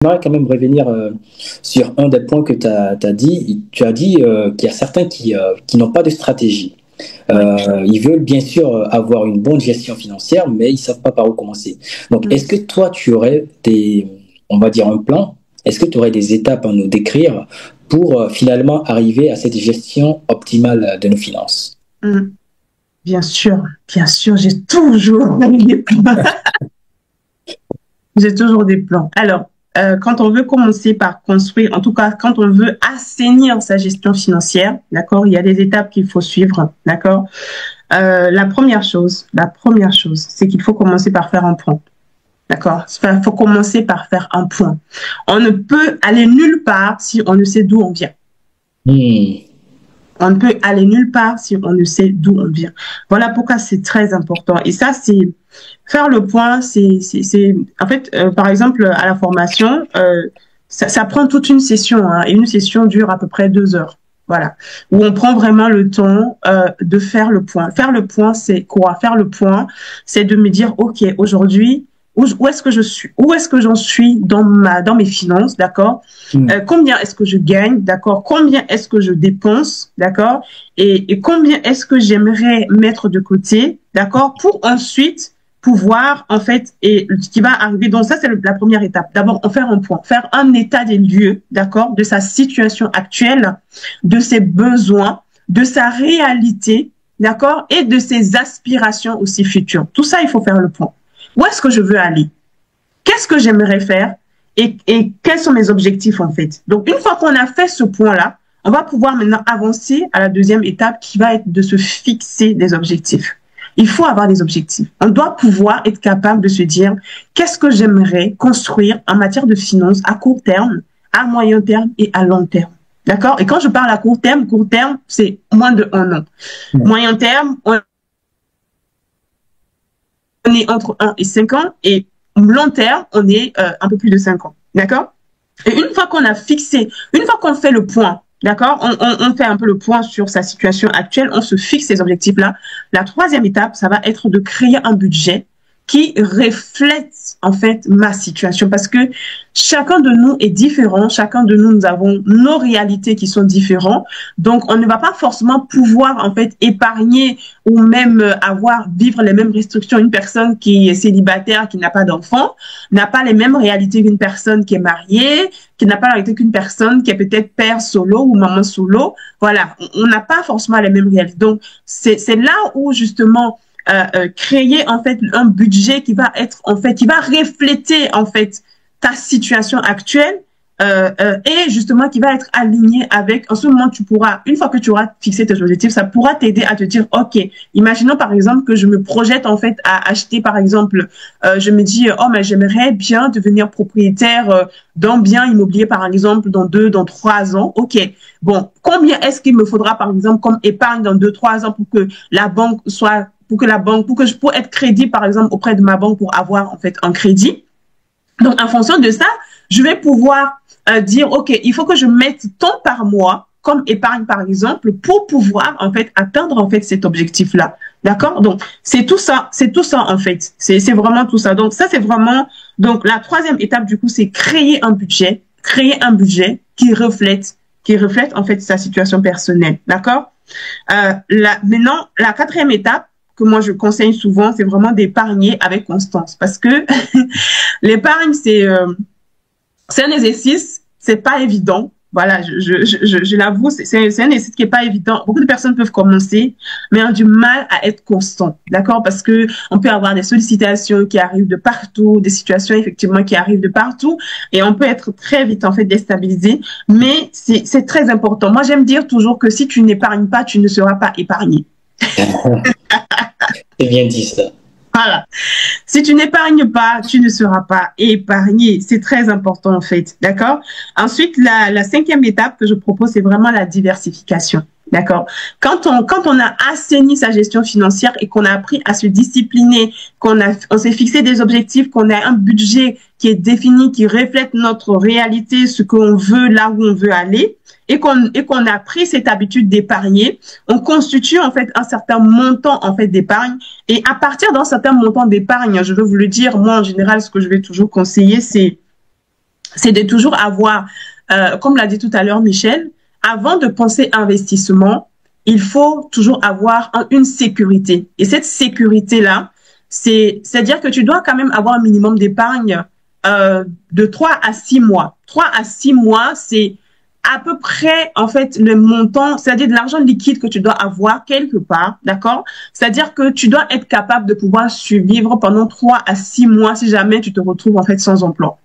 J'aimerais quand même revenir sur un des points que tu as dit. Tu as dit qu'il y a certains qui n'ont pas de stratégie. Oui. Ils veulent bien sûr avoir une bonne gestion financière, mais ils ne savent pas par où commencer. Donc, Mm. est-ce que toi, tu aurais on va dire un plan, est-ce que tu aurais des étapes à nous décrire pour finalement arriver à cette gestion optimale de nos finances? Mm. Bien sûr, j'ai toujours des plans. J'ai toujours des plans. Alors, quand on veut commencer par construire, en tout cas, quand on veut assainir sa gestion financière, d'accord, il y a des étapes qu'il faut suivre, d'accord. La première chose, c'est qu'il faut commencer par faire un point, d'accord. Il faut commencer par faire un point. On ne peut aller nulle part si on ne sait d'où on vient. Hmm. On ne peut aller nulle part si on ne sait d'où on vient. Voilà pourquoi c'est très important. Et ça, c'est faire le point. En fait, par exemple, à la formation, ça prend toute une session, hein, et une session dure à peu près 2 heures. Voilà, où on prend vraiment le temps de faire le point. Faire le point, c'est quoi? Faire le point, c'est de me dire, OK, aujourd'hui, où est-ce que je suis? Où est-ce que j'en suis dans mes finances, d'accord? Hmm. Combien est-ce que je gagne, d'accord? Combien est-ce que je dépense, d'accord? Et combien est-ce que j'aimerais mettre de côté, d'accord? Pour ensuite pouvoir, en fait, et ce qui va arriver, donc ça, c'est la première étape. D'abord, en faire un point, faire un état des lieux, d'accord? De sa situation actuelle, de ses besoins, de sa réalité, d'accord? Et de ses aspirations aussi futures. Tout ça, il faut faire le point. Où est-ce que je veux aller? Qu'est-ce que j'aimerais faire? Et quels sont mes objectifs en fait. Donc, une fois qu'on a fait ce point-là, on va pouvoir maintenant avancer à la deuxième étape qui va être de se fixer des objectifs. Il faut avoir des objectifs. On doit pouvoir être capable de se dire qu'est-ce que j'aimerais construire en matière de finances à court terme, à moyen terme et à long terme. D'accord? Et quand je parle à court terme, c'est moins de 1 an. Hmm. Moyen terme, on est entre 1 et 5 ans et long terme, on est un peu plus de 5 ans. D'accord? Et une fois qu'on a fixé, une fois qu'on fait le point, d'accord, on fait un peu le point sur sa situation actuelle, on se fixe ces objectifs-là. La troisième étape, ça va être de créer un budget qui reflète en fait ma situation parce que chacun de nous est différent, chacun de nous, nous avons nos réalités qui sont différentes. Donc, on ne va pas forcément pouvoir en fait épargner ou même vivre les mêmes restrictions. Une personne qui est célibataire, qui n'a pas d'enfant, n'a pas les mêmes réalités qu'une personne qui est mariée, qui n'a pas la réalité qu'une personne qui est peut-être père solo ou maman solo. Voilà, on n'a pas forcément les mêmes réalités. Donc, c'est là où justement créer en fait un budget qui va être en fait qui va refléter en fait ta situation actuelle et justement qui va être aligné avec en ce moment tu pourras une fois que tu auras fixé tes objectifs ça pourra t'aider à te dire ok imaginons par exemple que je me projette en fait à acheter par exemple je me dis oh mais j'aimerais bien devenir propriétaire d'un bien immobilier par exemple dans 3 ans ok bon combien est-ce qu'il me faudra par exemple comme épargne dans 2 3 ans pour que la banque soit pour que je puisse être crédit, par exemple, auprès de ma banque pour avoir, en fait, un crédit. Donc, en fonction de ça, je vais pouvoir dire, OK, il faut que je mette tant par mois comme épargne, par exemple, pour pouvoir, en fait, atteindre, en fait, cet objectif-là. D'accord? Donc, c'est tout ça, en fait. C'est vraiment tout ça. Donc, ça, c'est vraiment, donc, la troisième étape, du coup, c'est créer un budget qui reflète, en fait, sa situation personnelle. D'accord? Maintenant, la quatrième étape, que moi je conseille souvent, c'est vraiment d'épargner avec constance. Parce que l'épargne, c'est un exercice, c'est pas évident. Voilà, je l'avoue, c'est un exercice qui est pas évident. Beaucoup de personnes peuvent commencer, mais ont du mal à être constant. D'accord? Parce que on peut avoir des sollicitations qui arrivent de partout, des situations effectivement qui arrivent de partout, et on peut être très vite en fait déstabilisé. Mais c'est très important. Moi, j'aime dire toujours que si tu n'épargnes pas, tu ne seras pas épargné. C'est bien dit ça. Voilà. Si tu n'épargnes pas, tu ne seras pas épargné. C'est très important en fait. D'accord? Ensuite, la cinquième étape que je propose, c'est vraiment la diversification. D'accord? Quand on a assaini sa gestion financière et qu'on a appris à se discipliner, on s'est fixé des objectifs, qu'on a un budget qui est défini, qui reflète notre réalité, ce qu'on veut, là où on veut aller, et qu'on a pris cette habitude d'épargner, on constitue en fait un certain montant en fait d'épargne. Et à partir d'un certain montant d'épargne, je veux vous le dire, moi en général, ce que je vais toujours conseiller, c'est c'est de toujours avoir, comme l'a dit tout à l'heure Michel, avant de penser investissement, il faut toujours avoir une sécurité. Et cette sécurité-là, c'est-à-dire que tu dois quand même avoir un minimum d'épargne de 3 à 6 mois. 3 à 6 mois, c'est à peu près, en fait, le montant, c'est-à-dire de l'argent liquide que tu dois avoir quelque part, d'accord? C'est-à-dire que tu dois être capable de pouvoir survivre pendant 3 à 6 mois si jamais tu te retrouves, en fait, sans emploi.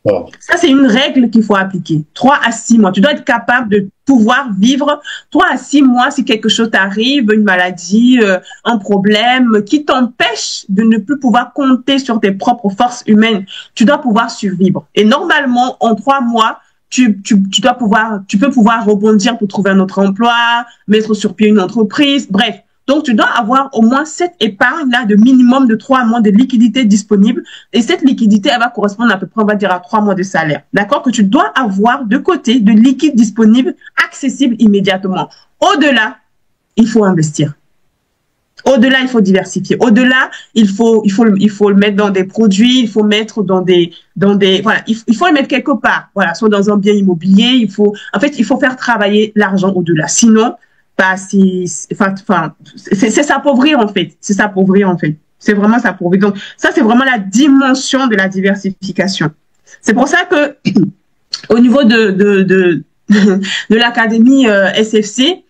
Wow. Ça, c'est une règle qu'il faut appliquer. 3 à 6 mois. Tu dois être capable de pouvoir vivre 3 à 6 mois si quelque chose t'arrive, une maladie, un problème qui t'empêche de ne plus pouvoir compter sur tes propres forces humaines. Tu dois pouvoir survivre. Et normalement, en 3 mois, tu peux pouvoir rebondir pour trouver un autre emploi, mettre sur pied une entreprise, bref. Donc, tu dois avoir au moins cette épargne-là de minimum de 3 mois de liquidité disponible. Et cette liquidité, elle va correspondre à peu près, on va dire, à 3 mois de salaire. D'accord? Que tu dois avoir de côté de liquide disponible, accessible immédiatement. Au-delà, il faut investir. Au-delà, il faut diversifier. Au-delà, il faut le mettre dans des produits, il faut mettre voilà, il faut le mettre quelque part. Voilà, soit dans un bien immobilier, en fait, il faut faire travailler l'argent au-delà. Sinon, bah, c'est s'appauvrir, en fait. C'est s'appauvrir, en fait. C'est vraiment s'appauvrir. Donc, ça, c'est vraiment la dimension de la diversification. C'est pour ça que, au niveau de l'académie SFC,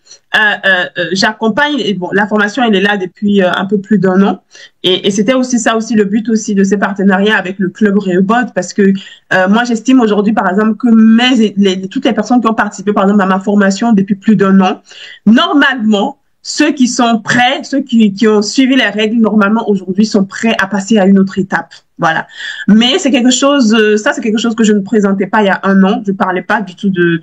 j'accompagne, et bon, la formation elle est là depuis un peu plus d'1 an, et c'était aussi ça aussi le but aussi de ces partenariats avec le club Rehoboth, parce que moi j'estime aujourd'hui par exemple que toutes les personnes qui ont participé par exemple à ma formation depuis plus d'1 an, normalement ceux qui sont prêts, ceux qui ont suivi les règles normalement aujourd'hui sont prêts à passer à une autre étape. Voilà. Mais c'est quelque chose, ça c'est quelque chose que je ne présentais pas il y a 1 an. Je parlais pas du tout de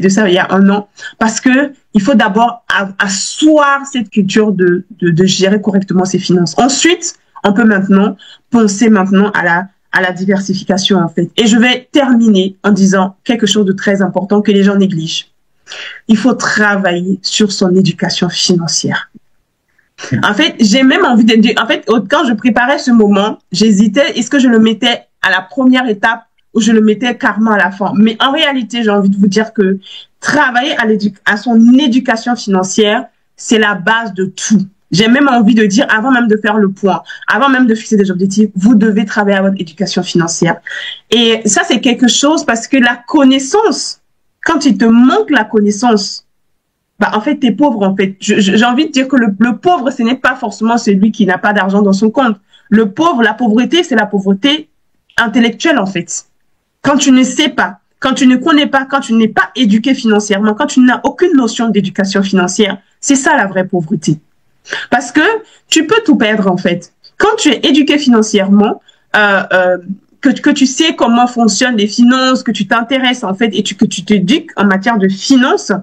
ça il y a 1 an, parce que il faut d'abord asseoir cette culture de gérer correctement ses finances. Ensuite, on peut maintenant penser à la diversification en fait. Et je vais terminer en disant quelque chose de très important que les gens négligent. Il faut travailler sur son éducation financière. En fait, j'ai même envie de dire, en fait, quand je préparais ce moment, j'hésitais, est-ce que je le mettais à la première étape ou je le mettais carrément à la fin. Mais en réalité, j'ai envie de vous dire que travailler à son éducation financière, c'est la base de tout. J'ai même envie de dire, avant même de faire le point, avant même de fixer des objectifs, vous devez travailler à votre éducation financière. Et ça, c'est quelque chose parce que la connaissance, quand il te manque la connaissance, bah, en fait, t'es pauvre, en fait. J'ai envie de dire que le pauvre, ce n'est pas forcément celui qui n'a pas d'argent dans son compte. Le pauvre, la pauvreté, c'est la pauvreté intellectuelle, en fait. Quand tu ne sais pas, quand tu ne connais pas, quand tu n'es pas éduqué financièrement, quand tu n'as aucune notion d'éducation financière, c'est ça la vraie pauvreté. Parce que tu peux tout perdre, en fait. Quand tu es éduqué financièrement, que tu sais comment fonctionnent les finances, que tu t'intéresses, en fait, et que tu t'éduques en matière de finances,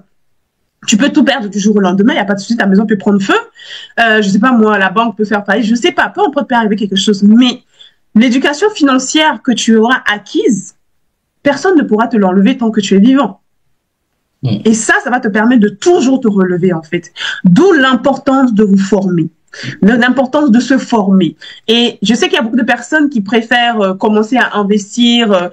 tu peux tout perdre du jour au lendemain, il n'y a pas de souci, ta maison peut prendre feu. Je sais pas, moi, la banque peut faire faillite, je sais pas, peu importe, peut arriver quelque chose. Mais l'éducation financière que tu auras acquise, personne ne pourra te l'enlever tant que tu es vivant. Et ça va te permettre de toujours te relever, en fait. D'où l'importance de vous former. L'importance de se former. Et je sais qu'il y a beaucoup de personnes qui préfèrent commencer à investir,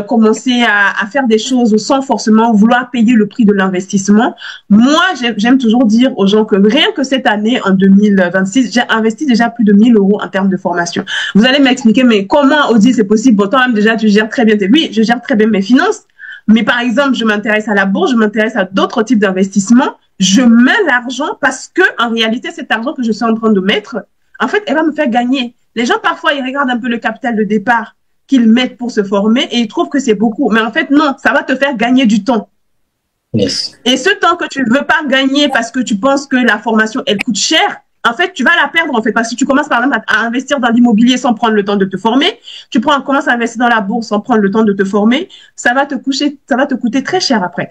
commencer à faire des choses sans forcément vouloir payer le prix de l'investissement. Moi, j'aime toujours dire aux gens que rien que cette année, en 2026, j'ai investi déjà plus de 1 000 € en termes de formation. Vous allez m'expliquer, mais comment, Audie, c'est possible? Bon, toi-même, déjà, tu gères très bien oui, je gère très bien mes finances. Mais par exemple, je m'intéresse à la bourse, je m'intéresse à d'autres types d'investissements. Je mets l'argent parce que, en réalité, cet argent que je suis en train de mettre, en fait, elle va me faire gagner. Les gens, parfois, ils regardent un peu le capital de départ qu'ils mettent pour se former et ils trouvent que c'est beaucoup. Mais en fait, non, ça va te faire gagner du temps. Yes. Et ce temps que tu ne veux pas gagner parce que tu penses que la formation, elle coûte cher, en fait, tu vas la perdre, en fait, parce que tu commences, par exemple, à investir dans l'immobilier sans prendre le temps de te former. Tu commences à investir dans la bourse sans prendre le temps de te former. Ça va te coûter très cher après.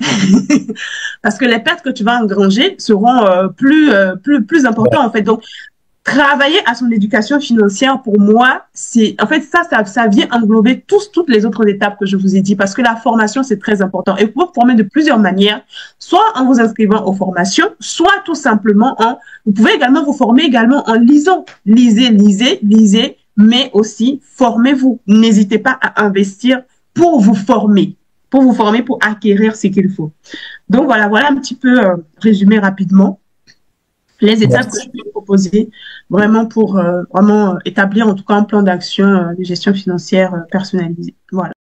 Parce que les pertes que tu vas engranger seront plus importantes, en fait. Donc, travailler à son éducation financière, pour moi, c'est, en fait, ça vient englober toutes les autres étapes que je vous ai dit, parce que la formation, c'est très important. Et vous pouvez vous former de plusieurs manières, soit en vous inscrivant aux formations, soit tout simplement vous pouvez également vous former également en lisant. Lisez, mais aussi formez-vous. N'hésitez pas à investir pour vous former, pour acquérir ce qu'il faut. Donc voilà un petit peu résumé rapidement les étapes que je peux proposer vraiment pour vraiment établir en tout cas un plan d'action de gestion financière personnalisé. Voilà.